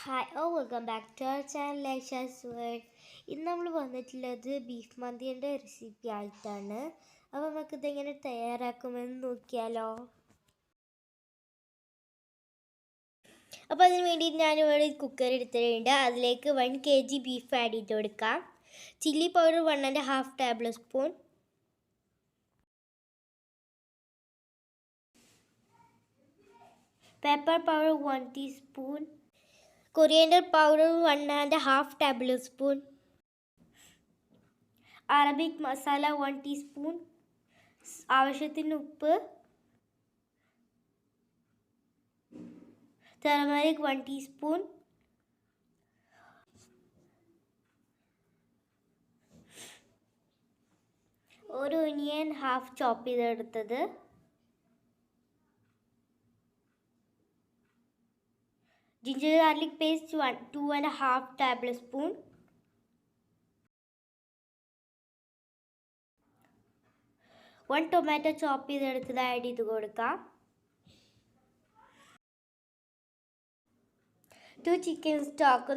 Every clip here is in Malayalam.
Hi welcome back to our channel Aisha's world. ഇന്ന് നമ്മൾ വന്നിട്ടുള്ളത് ബീഫ് മന്തിൻ്റെ റെസിപ്പി ആയിട്ടാണ്. അപ്പോൾ നമുക്കിതെങ്ങനെ തയ്യാറാക്കുമെന്ന് നോക്കിയാലോ. അപ്പോൾ അതിന് വേണ്ടി ഞാനിവിടെ കുക്കർ എടുത്തിട്ടുണ്ട്. അതിലേക്ക് 1 kg ബീഫ് ആഡ് ചെയ്ത് കൊടുക്കാം. Chilli powder 1.5 table spoon, pepper powder 1 teaspoon, coriander powder 1.5 tablespoon, Arabic masala 1 teaspoon, ആവശ്യത്തിന് ഉപ്പ്, turmeric 1 teaspoon, ഒരു ഒനിയൻ ഹാഫ് ചോപ്പ് ചെയ്തെടുത്തത്, ginger garlic paste 2.5 tablespoon, one tomato chop ചെയ്തെടുത്തത് ആഡ് ചെയ്ത് കൊടുക്കാം, 2 chicken stock,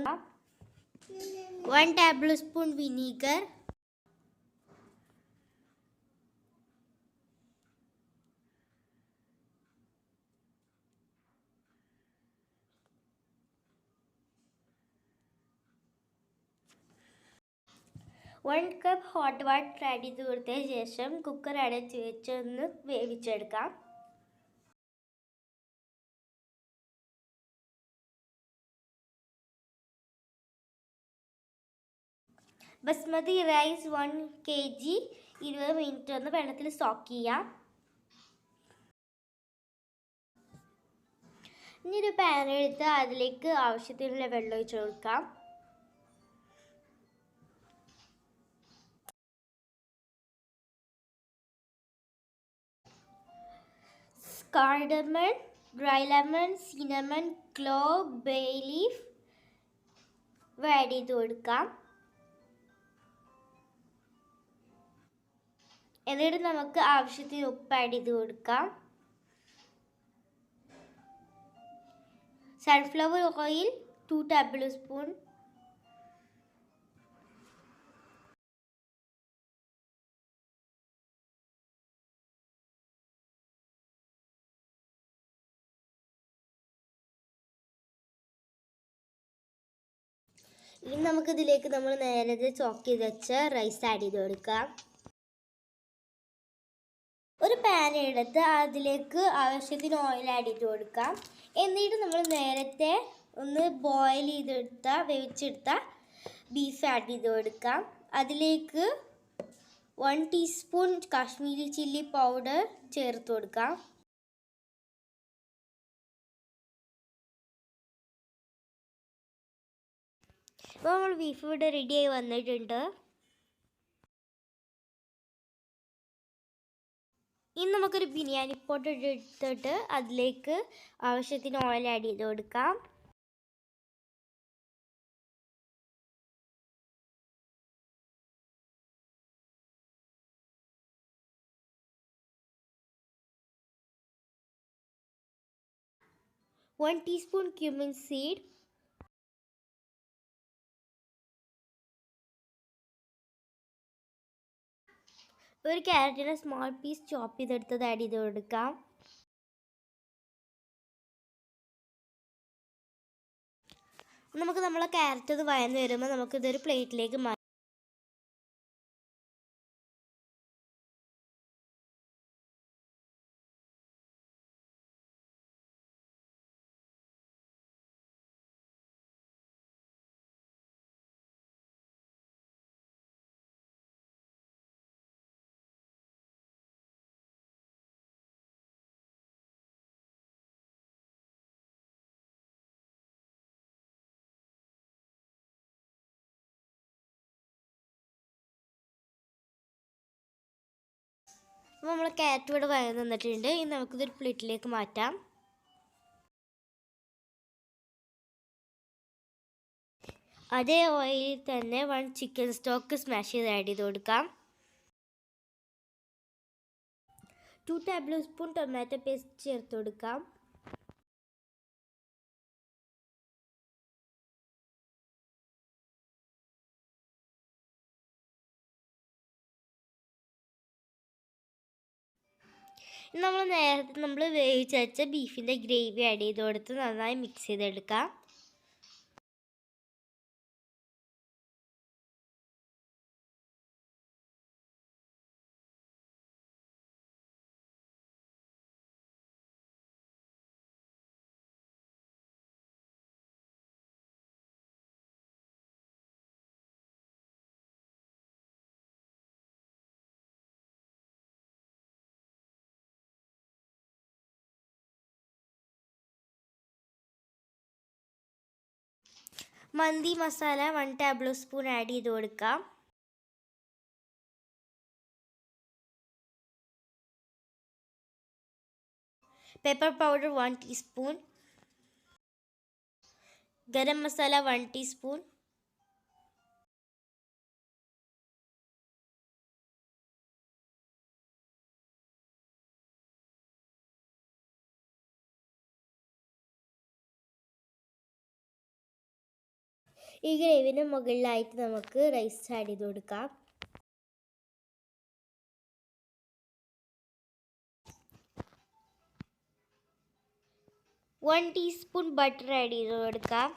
1 tablespoon vinegar, one cup hot water add ചെയ്ത് കൊടുത്തതിന് ശേഷം കുക്കർ അടച്ച് വെച്ചൊന്ന് വേവിച്ചെടുക്കാം. ബസ്മതി റൈസ് 1 kg 20 മിനിറ്റ് ഒന്ന് വെള്ളത്തിൽ സോക്ക് ചെയ്യാം. ഇനി ഒരു പാൻ എടുത്ത് അതിലേക്ക് ആവശ്യത്തിനുള്ള വെള്ളം ഒഴിച്ച് കൊടുക്കാം. cardamom, dry lemon, cinnamon, clove, bay leaf add ചെയ്ത് കൊടുക്കാം. എന്നിട്ട് നമുക്ക് ആവശ്യത്തിന് ഉപ്പ് ആഡ് ചെയ്ത് കൊടുക്കാം. സൺഫ്ലവർ ഓയിൽ 2 ടേബിൾ സ്പൂൺ, ഇനി നമുക്കിതിലേക്ക് നമ്മൾ നേരത്തെ ചോക്ക് ചെയ്ത് വെച്ച റൈസ് ആഡ് ചെയ്ത് കൊടുക്കാം. ഒരു പാൻ എടുത്ത് അതിലേക്ക് ആവശ്യത്തിന് ഓയിൽ ആഡ് ചെയ്ത് കൊടുക്കാം. എന്നിട്ട് നമ്മൾ നേരത്തെ ഒന്ന് ബോയിൽ വേവിച്ചെടുത്ത ബീഫ് ആഡ് ചെയ്ത് കൊടുക്കാം. അതിലേക്ക് 1 ടീസ്പൂൺ കാശ്മീരി ചില്ലി പൗഡർ ചേർത്ത് കൊടുക്കാം. അപ്പോൾ നമ്മൾ ബീഫ് ഇവിടെ റെഡിയായി വന്നിട്ടുണ്ട്. ഇനി നമുക്കൊരു ബിരിയാണി പോട്ട് എടുത്തിട്ട് അതിലേക്ക് ആവശ്യത്തിന് ഓയിൽ ആഡ് ചെയ്ത് കൊടുക്കാം. വൺ ടീസ്പൂൺ ക്യൂമിൻ സീഡ്, ഒരു ക്യാരറ്റിൻ്റെ സ്മോൾ പീസ് ചോപ്പ് ചെയ്തെടുത്തത് ആഡ് ചെയ്ത് കൊടുക്കാം. നമുക്ക് നമ്മളെ ക്യാരറ്റ് അത് വഴന്ന് വരുമ്പോൾ നമുക്കിതൊരു പ്ലേറ്റിലേക്ക് മാറ്റാം. അപ്പോൾ നമ്മൾ ക്യാരറ്റ് ഇവിടെ വഴന്ന് നിന്നിട്ടുണ്ട്. ഇനി നമുക്കിതൊരു പ്ലേറ്റിലേക്ക് മാറ്റാം. അതേ ഓയിലിൽ തന്നെ 1 ചിക്കൻ സ്റ്റോക്ക് സ്മാഷ് ചെയ്ത് ആഡ് ചെയ്ത് കൊടുക്കാം. 2 ടേബിൾ സ്പൂൺ ടൊമാറ്റോ പേസ്റ്റ് ചേർത്ത് കൊടുക്കാം. നമ്മൾ നേരത്തെ വേവിച്ച് വെച്ച ബീഫിൻ്റെ ഗ്രേവി ആഡ് ചെയ്ത് കൊടുത്ത് നന്നായി മിക്സ് ചെയ്തെടുക്കാം. മന്തി മസാല 1 ടേബിൾ സ്പൂൺ ആഡ് ചെയ്ത് കൊടുക്കാം. Pepper powder 1 teaspoon. Garam masala 1 teaspoon. ഈ ഗ്രേവിന് മുകളിലായിട്ട് നമുക്ക് റൈസ് ആഡ് ചെയ്ത് കൊടുക്കാം. വൺ ടീസ്പൂൺ ബട്ടർ ആഡ് ചെയ്ത് കൊടുക്കാം.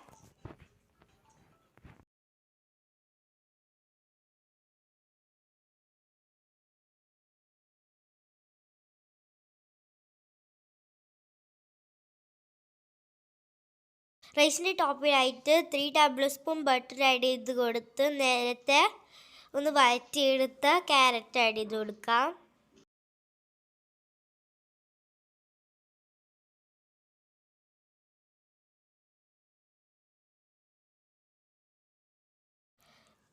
റൈസിൻ്റെ ടോപ്പിലായിട്ട് 3 ടേബിൾ സ്പൂൺ ബട്ടർ ആഡ് ചെയ്ത് കൊടുത്ത് നേരത്തെ ഒന്ന് വഴറ്റിയെടുത്ത ക്യാരറ്റ് ആഡ് ചെയ്ത് കൊടുക്കാം.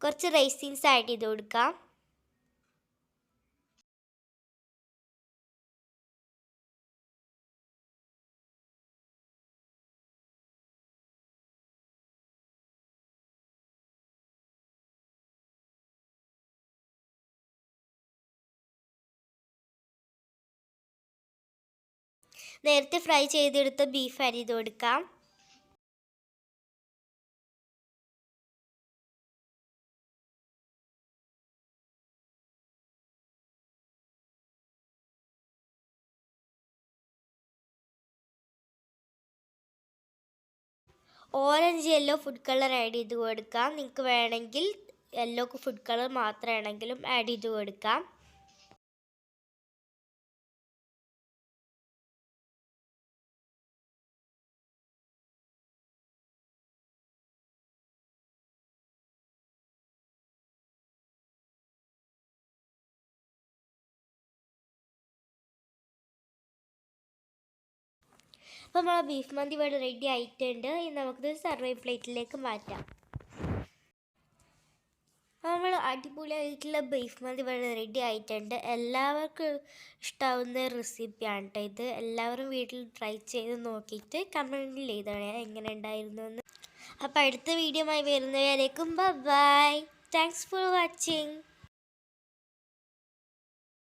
കുറച്ച് റൈസിൻസ് ആഡ് ചെയ്ത് കൊടുക്കാം. നേരത്തെ ഫ്രൈ ചെയ്തെടുത്ത ബീഫ് ആഡ് ചെയ്ത് കൊടുക്കാം. Orange yellow food colour add ചെയ്ത് കൊടുക്കാം. നിങ്ങൾക്ക് വേണമെങ്കിൽ യെല്ലോ ഫുഡ് കളർ മാത്രമാണെങ്കിലും ആഡ് ചെയ്ത് കൊടുക്കാം. അപ്പോൾ നമ്മളെ ബീഫ് മന്തി ഇവിടെ റെഡി ആയിട്ടുണ്ട്. ഇനി നമുക്കിത് സർവൈവ് പ്ലേറ്റിലേക്ക് മാറ്റാം. നമ്മൾ അടിപൊളിയായിട്ടുള്ള ബീഫ് മന്തി ഇവിടെ റെഡി ആയിട്ടുണ്ട്. എല്ലാവർക്കും ഇഷ്ടാവുന്ന റെസിപ്പിയാണ് കേട്ടോ ഇത്. എല്ലാവരും വീട്ടിൽ ട്രൈ ചെയ്ത് നോക്കിയിട്ട് കമൻറ്റിൽ ചെയ്തോളൂ എങ്ങനെ ഉണ്ടായിരുന്നു എന്ന്. അപ്പോൾ അടുത്ത വീഡിയോ ആയി വരുന്നവരേക്കും ബൈ. Thanks for watching.